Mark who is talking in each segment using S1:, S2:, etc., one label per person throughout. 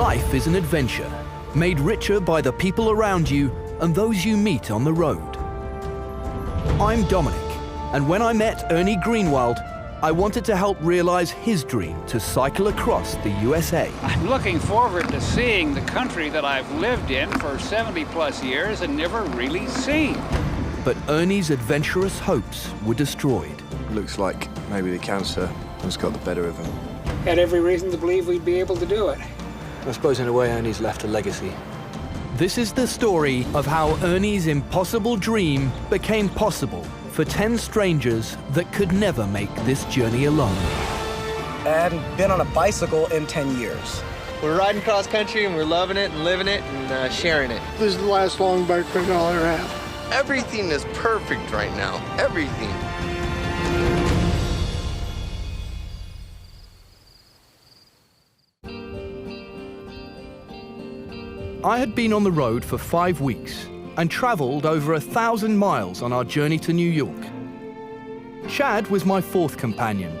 S1: Life is an adventure, made richer by the people around you and those you meet on the road. I'm Dominic, and when I met Ernie Greenwald, I wanted to help realize his dream to cycle across the USA.
S2: I'm looking forward to seeing the country that I've lived in for 70 plus years and never really seen.
S1: But Ernie's adventurous hopes were destroyed.
S3: Looks like maybe the cancer has got the better of him.
S2: Had every reason to believe we'd be able to do it.
S3: I suppose in a way Ernie's left a legacy.
S1: This is the story of how Ernie's impossible dream became possible for 10 strangers that could never make this journey alone.
S4: I hadn't been on a bicycle in 10 years.
S5: We're riding cross country and we're loving it and living it and sharing it.
S6: This is the last long bike ride I'll ever have.
S5: Everything is perfect right now. Everything.
S1: I had been on the road for 5 weeks and traveled over 1,000 miles on our journey to New York. Chad was my fourth companion,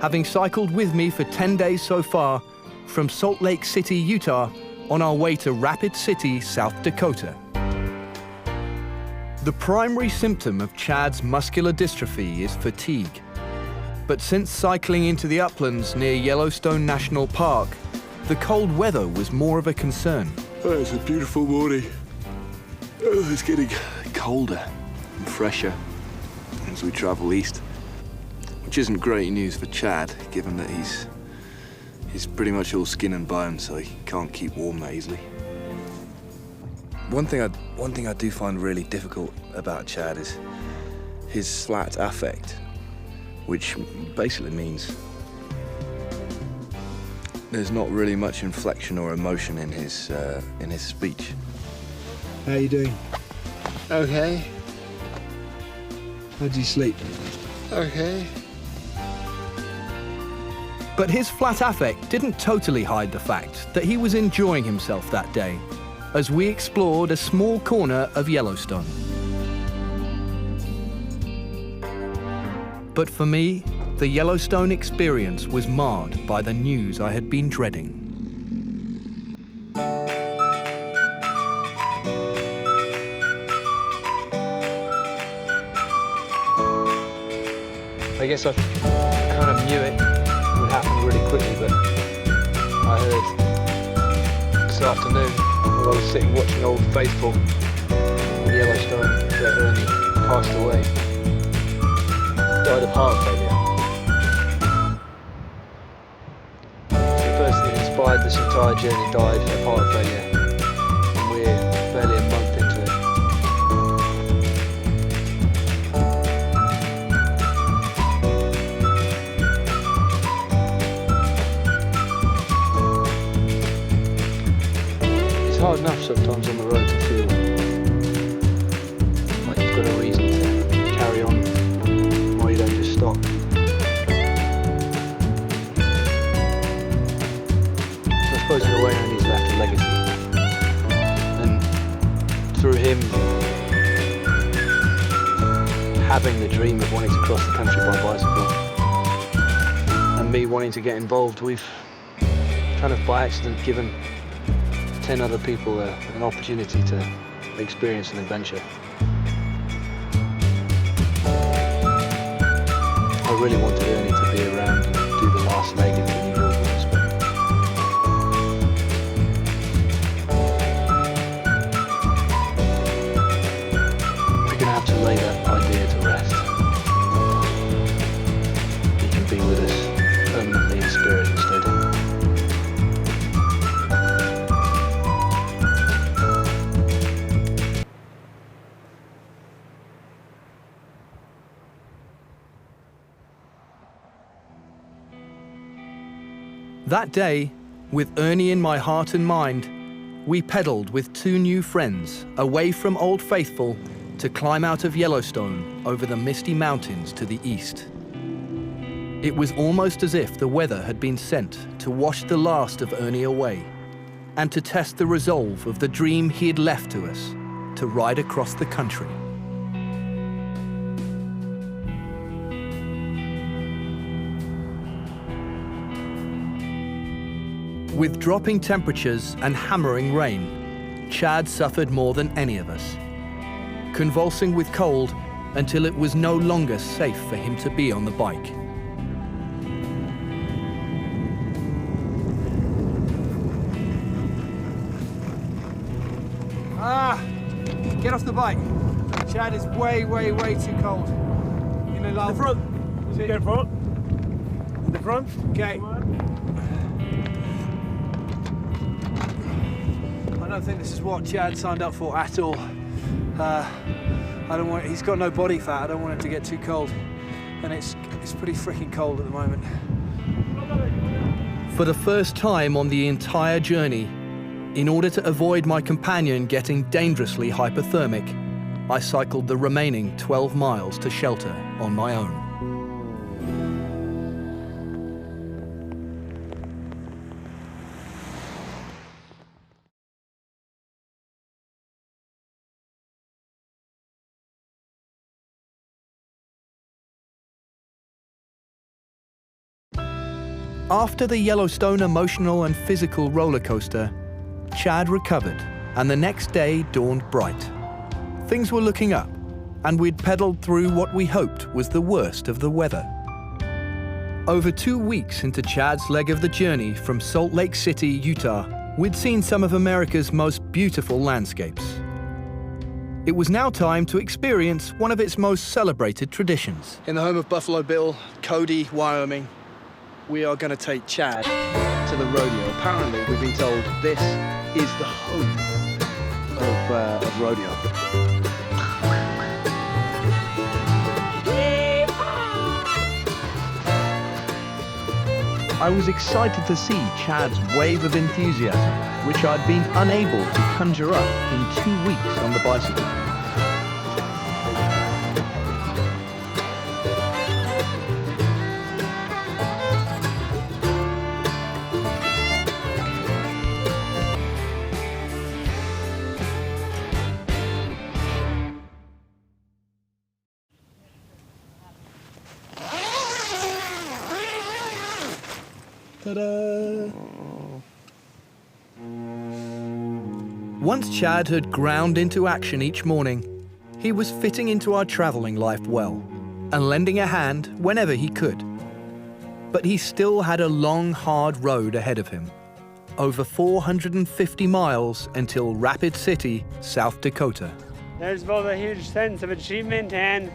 S1: having cycled with me for 10 days so far from Salt Lake City, Utah, on our way to Rapid City, South Dakota. The primary symptom of Chad's muscular dystrophy is fatigue. But since cycling into the uplands near Yellowstone National Park, the cold weather was more of a concern.
S3: Oh, it's a beautiful morning. Oh, it's getting colder and fresher as we travel east, which isn't great news for Chad, given that he's pretty much all skin and bone, so he can't keep warm that easily. One thing I do find really difficult about Chad is his flat affect, which basically means there's not really much inflection or emotion in his speech.
S6: How you doing?
S5: Okay.
S6: How'd you sleep?
S5: Okay.
S1: But his flat affect didn't totally hide the fact that he was enjoying himself that day as we explored a small corner of Yellowstone. But for me, the Yellowstone experience was marred by the news I had been dreading.
S3: I guess I kind of knew it would happen really quickly, but I heard this afternoon while I was sitting watching Old Faithful in Yellowstone that Ernie passed away. Died of heart failure. The person that inspired this entire journey died of heart failure, and we're barely a month into it. It's hard enough sometimes on the road to feel like you've got a reason to carry on, why you don't just stop. So I suppose in a way Ernie's left a legacy. And through him having the dream of wanting to cross the country by bicycle and me wanting to get involved, we've kind of by accident given 10 other people an opportunity to experience an adventure. I really wanted Ernie to be around and do the last leg into New York with us, but we're gonna have to lay that idea to rest. He can be with us permanently in spirit instead.
S1: That day, with Ernie in my heart and mind, we pedaled with 2 new friends away from Old Faithful to climb out of Yellowstone over the misty mountains to the east. It was almost as if the weather had been sent to wash the last of Ernie away and to test the resolve of the dream he had left to us to ride across the country. With dropping temperatures and hammering rain, Chad suffered more than any of us, convulsing with cold until it was no longer safe for him to be on the bike.
S7: Get off the bike. Chad is way, way, way too cold. In the front. Get in front. In the front? Okay. I don't think this is what Chad signed up for at all. He's got no body fat. I don't want him to get too cold. And it's pretty freaking cold at the moment.
S1: For the first time on the entire journey, in order to avoid my companion getting dangerously hypothermic, I cycled the remaining 12 miles to shelter on my own. After the Yellowstone emotional and physical roller coaster, Chad recovered, and the next day dawned bright. Things were looking up, and we'd pedaled through what we hoped was the worst of the weather. Over 2 weeks into Chad's leg of the journey from Salt Lake City, Utah, we'd seen some of America's most beautiful landscapes. It was now time to experience one of its most celebrated traditions.
S7: In the home of Buffalo Bill, Cody, Wyoming, we are going to take Chad to the rodeo. Apparently, we've been told this is the home of rodeo.
S1: I was excited to see Chad's wave of enthusiasm, which I'd been unable to conjure up in 2 weeks on the bicycle.
S7: Ta-da!
S1: Once Chad had ground into action each morning, he was fitting into our traveling life well and lending a hand whenever he could. But he still had a long, hard road ahead of him. Over 450 miles until Rapid City, South Dakota.
S8: There's both a huge sense of achievement and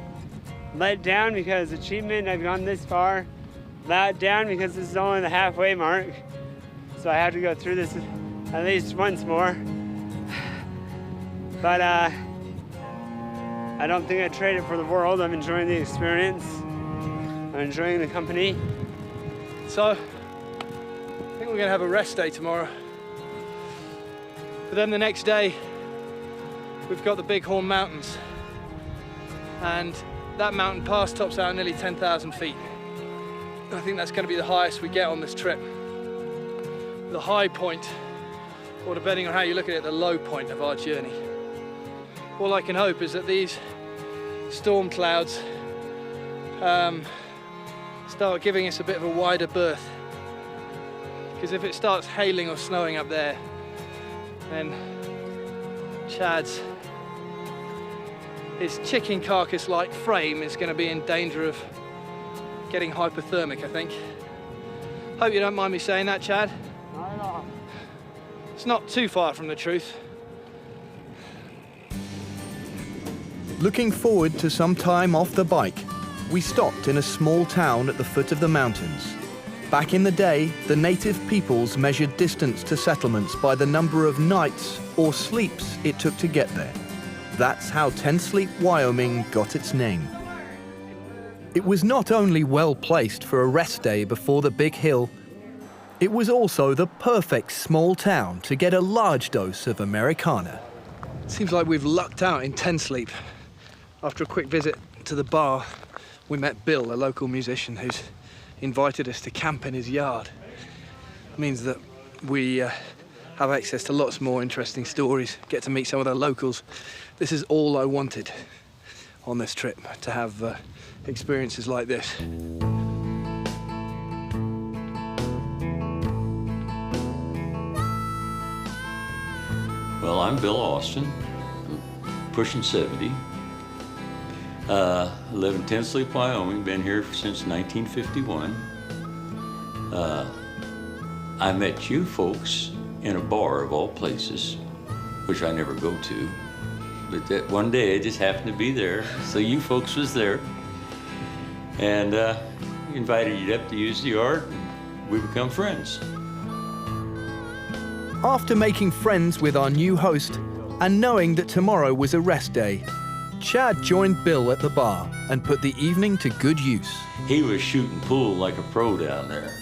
S8: let down because achievement, I've gone this far. Let down because this is only the halfway mark. So I have to go through this at least once more. But I don't think I'd trade it for the world. I'm enjoying the experience. I'm enjoying the company.
S7: So, I think we're going to have a rest day tomorrow. But then the next day, we've got the Bighorn Mountains. And that mountain pass tops out nearly 10,000 feet. I think that's going to be the highest we get on this trip. The high point, or depending on how you look at it, the low point of our journey. All I can hope is that these storm clouds start giving us a bit of a wider berth. Because if it starts hailing or snowing up there, then his chicken carcass-like frame is going to be in danger of getting hypothermic, I think. Hope you don't mind me saying that, Chad.
S8: No.
S7: It's not too far from the truth.
S1: Looking forward to some time off the bike, we stopped in a small town at the foot of the mountains. Back in the day, the native peoples measured distance to settlements by the number of nights or sleeps it took to get there. That's how Ten Sleep, Wyoming got its name. It was not only well placed for a rest day before the big hill, it was also the perfect small town to get a large dose of Americana.
S7: Seems like we've lucked out in Ten Sleep. After a quick visit to the bar, we met Bill, a local musician who's invited us to camp in his yard. It means that we have access to lots more interesting stories, get to meet some of the locals. This is all I wanted on this trip, to have experiences like this.
S9: Well, I'm Bill Austin, pushing 70. Live in Tensleep, Wyoming, been here since 1951. I met you folks in a bar of all places, which I never go to. But that one day I just happened to be there, so you folks was there. And invited you up to use the yard, and we become friends.
S1: After making friends with our new host and knowing that tomorrow was a rest day, Chad joined Bill at the bar and put the evening to good use.
S9: He was shooting pool like a pro down there.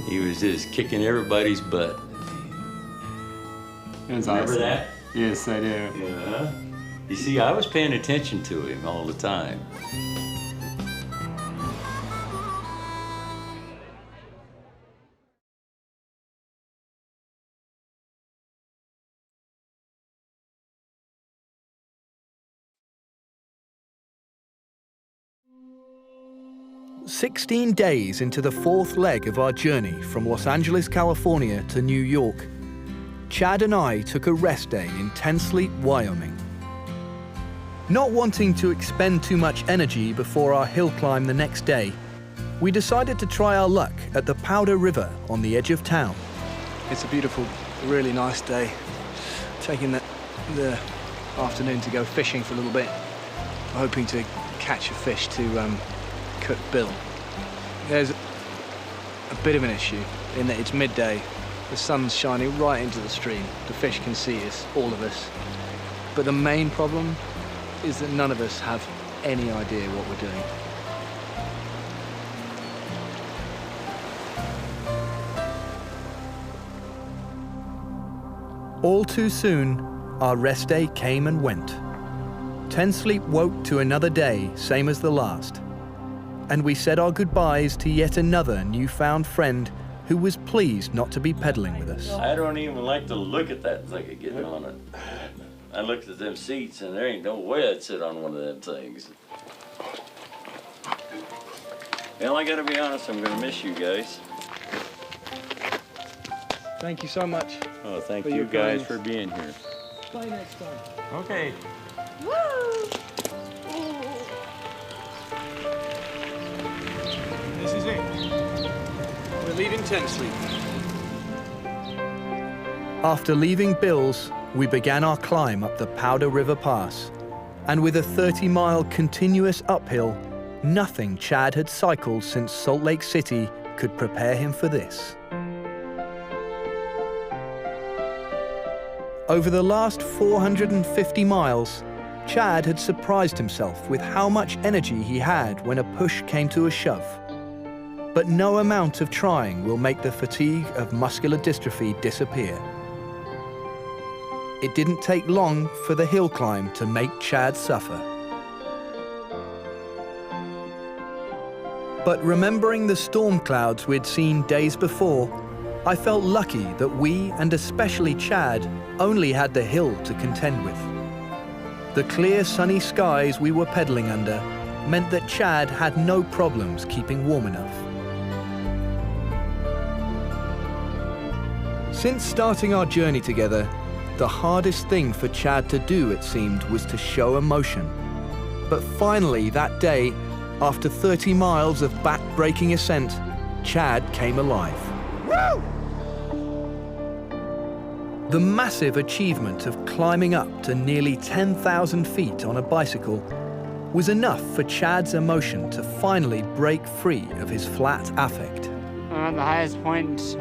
S9: He was just kicking everybody's butt. Remember that?
S8: Yes, I do.
S9: Yeah. You see, I was paying attention to him all the time.
S1: "16 days into the fourth leg of our journey from Los Angeles, California to New York, Chad and I took a rest day in Tensleep, Wyoming. Not wanting to expend too much energy before our hill climb the next day, we decided to try our luck at the Powder River on the edge of town.
S7: It's a beautiful, really nice day. Taking the afternoon to go fishing for a little bit, hoping to catch a fish to cook Bill. There's a bit of an issue in that it's midday. The sun's shining right into the stream. The fish can see us, all of us. But the main problem is that none of us have any idea what we're doing.
S1: All too soon, our rest day came and went. Tensleep woke to another day, same as the last. And we said our goodbyes to yet another newfound friend who was pleased not to be pedaling with us.
S9: I don't even like to look at that thing of getting on it. I looked at them seats and there ain't no way I'd sit on one of them things. Well, I gotta be honest, I'm gonna miss you guys.
S7: Thank you so much.
S9: Oh, thank
S7: For
S9: you
S7: your
S9: guys
S7: kindness.
S9: for being here.
S7: Bye next time.
S9: Okay.
S7: This is it. We're leaving Tensleep.
S1: After leaving Bill's, we began our climb up the Powder River Pass. And with a 30-mile continuous uphill, nothing Chad had cycled since Salt Lake City could prepare him for this. Over the last 450 miles, Chad had surprised himself with how much energy he had when a push came to a shove. But no amount of trying will make the fatigue of muscular dystrophy disappear. It didn't take long for the hill climb to make Chad suffer. But remembering the storm clouds we'd seen days before, I felt lucky that we, and especially Chad, only had the hill to contend with. The clear sunny skies we were pedaling under meant that Chad had no problems keeping warm enough. Since starting our journey together, the hardest thing for Chad to do, it seemed, was to show emotion. But finally that day, after 30 miles of back-breaking ascent, Chad came alive. Woo! The massive achievement of climbing up to nearly 10,000 feet on a bicycle was enough for Chad's emotion to finally break free of his flat affect.
S8: I'm at the highest point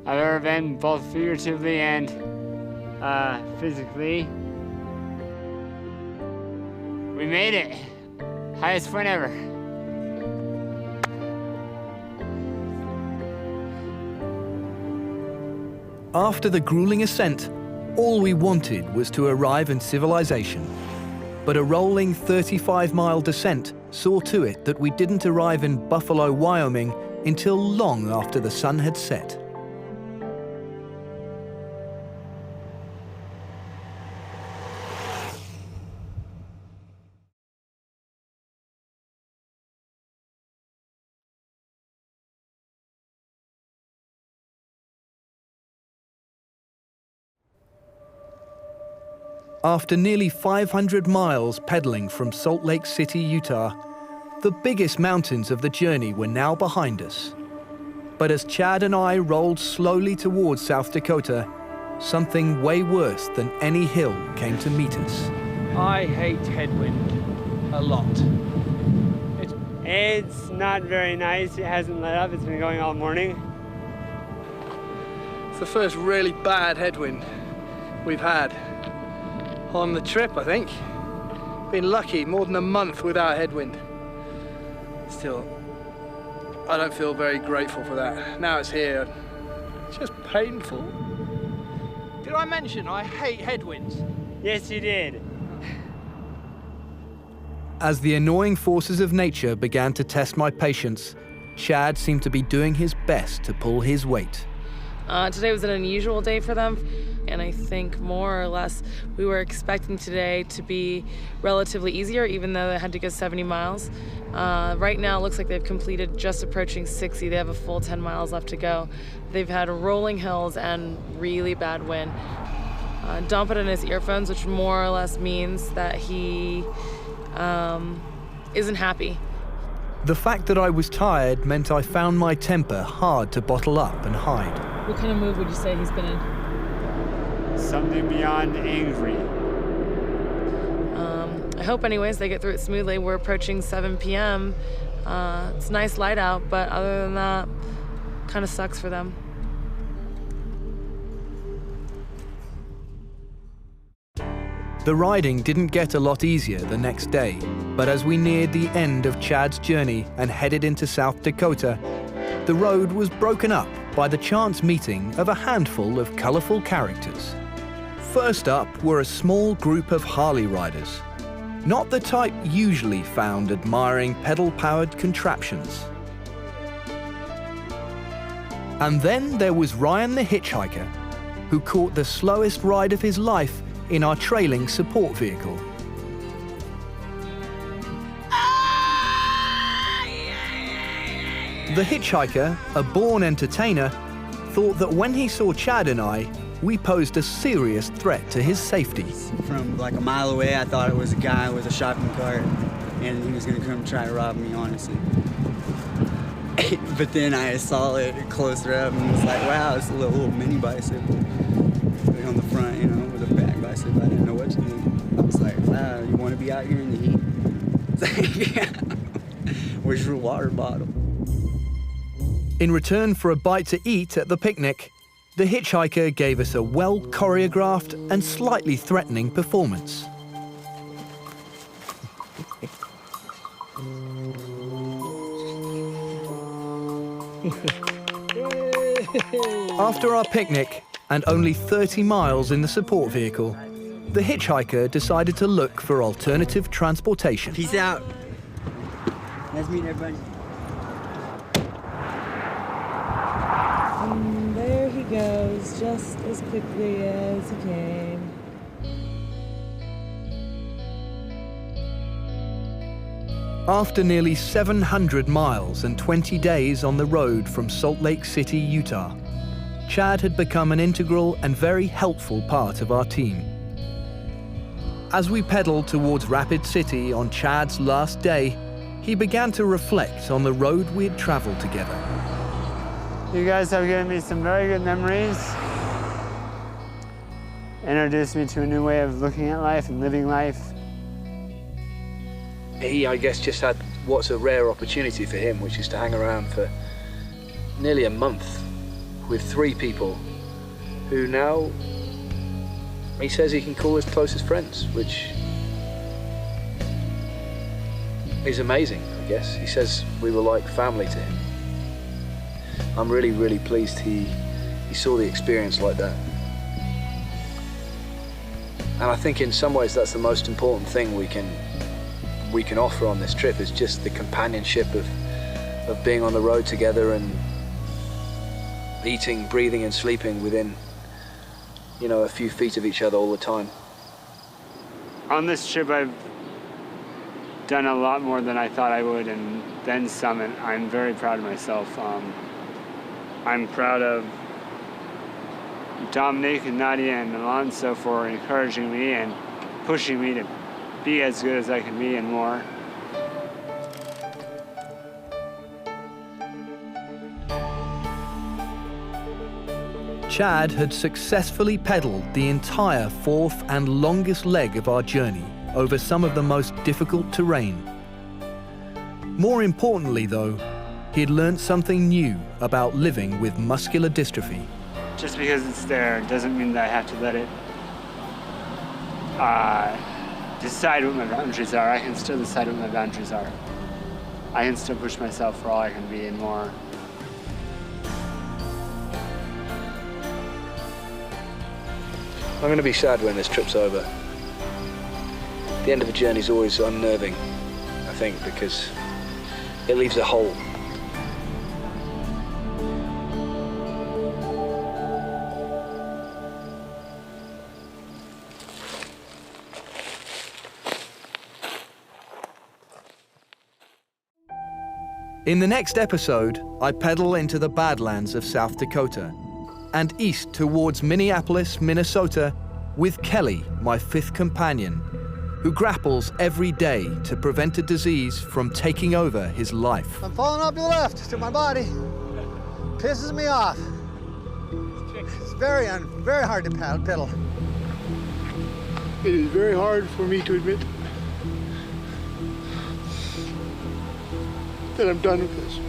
S8: I've ever been, both figuratively and physically. We made it. Highest point ever.
S1: After the grueling ascent, all we wanted was to arrive in civilization. But a rolling 35-mile descent saw to it that we didn't arrive in Buffalo, Wyoming until long after the sun had set. After nearly 500 miles pedaling from Salt Lake City, Utah, the biggest mountains of the journey were now behind us. But as Chad and I rolled slowly towards South Dakota, something way worse than any hill came to meet us.
S7: I hate headwind a lot.
S8: It's not very nice. It hasn't let up. It's been going all morning.
S7: It's the first really bad headwind we've had on the trip, I think. Been lucky, more than a month without headwind. Still, I don't feel very grateful for that. Now it's here, it's just painful. Did I mention I hate headwinds?
S8: Yes, you did.
S1: As the annoying forces of nature began to test my patience, Chad seemed to be doing his best to pull his weight.
S10: Today was an unusual day for them, and I think more or less we were expecting today to be relatively easier, even though they had to go 70 miles. Right now it looks like they've completed just approaching 60. They have a full 10 miles left to go. They've had rolling hills and really bad wind. Don put in his earphones, which more or less means that he isn't happy.
S1: The fact that I was tired meant I found my temper hard to bottle up and hide.
S10: What kind of mood would you say he's been in?
S8: Something beyond angry.
S10: I hope anyways they get through it smoothly. We're approaching 7 p.m. It's nice light out, but other than that, kind of sucks for them.
S1: The riding didn't get a lot easier the next day, but as we neared the end of Chad's journey and headed into South Dakota, the road was broken up by the chance meeting of a handful of colorful characters. First up were a small group of Harley riders, not the type usually found admiring pedal-powered contraptions. And then there was Ryan the hitchhiker, who caught the slowest ride of his life in our trailing support vehicle. The hitchhiker, a born entertainer, thought that when he saw Chad and I, we posed a serious threat to his safety.
S11: From like a mile away, I thought it was a guy with a shopping cart, and he was gonna come try to rob me, honestly. But then I saw it closer up and was like, wow, it's a little mini bicycle on the front, you know, with a back bicycle. I didn't know what to do. I was like, wow, you want to be out here in the heat? It's like, yeah. Where's your water bottle?
S1: In return for a bite to eat at the picnic, the hitchhiker gave us a well-choreographed and slightly threatening performance. After our picnic, and only 30 miles in the support vehicle, the hitchhiker decided to look for alternative transportation.
S11: Peace out. Nice meeting everybody.
S10: And there he goes, just as quickly as he came.
S1: After nearly 700 miles and 20 days on the road from Salt Lake City, Utah, Chad had become an integral and very helpful part of our team. As we pedaled towards Rapid City on Chad's last day, he began to reflect on the road we had traveled together.
S8: You guys have given me some very good memories. Introduced me to a new way of looking at life and living life.
S7: He, I guess, just had what's a rare opportunity for him, which is to hang around for nearly a month with 3 people who now he says he can call his closest friends, which is amazing, I guess. He says we were like family to him. I'm really, really pleased he saw the experience like that. And I think in some ways that's the most important thing we can offer on this trip, is just the companionship of being on the road together and eating, breathing and sleeping within, you know, a few feet of each other all the time.
S8: On this trip I've done a lot more than I thought I would, and then some, and I'm very proud of myself. I'm proud of Dominique and Nadia and Alonso for encouraging me and pushing me to be as good as I can be and more.
S1: Chad had successfully pedaled the entire fourth and longest leg of our journey over some of the most difficult terrain. More importantly, though, he had learned something new about living with muscular dystrophy.
S8: Just because it's there doesn't mean that I have to let it decide what my boundaries are. I can still decide what my boundaries are. I can still push myself for all I can be and more.
S7: I'm going to be sad when this trip's over. The end of a journey is always unnerving, I think, because it leaves a hole.
S1: In the next episode, I pedal into the Badlands of South Dakota and east towards Minneapolis, Minnesota, with Kelly, my fifth companion, who grapples every day to prevent a disease from taking over his life.
S6: I'm falling off to the left to my body. Pisses me off. It's very hard to pedal. It is very hard for me to admit that I'm done with this.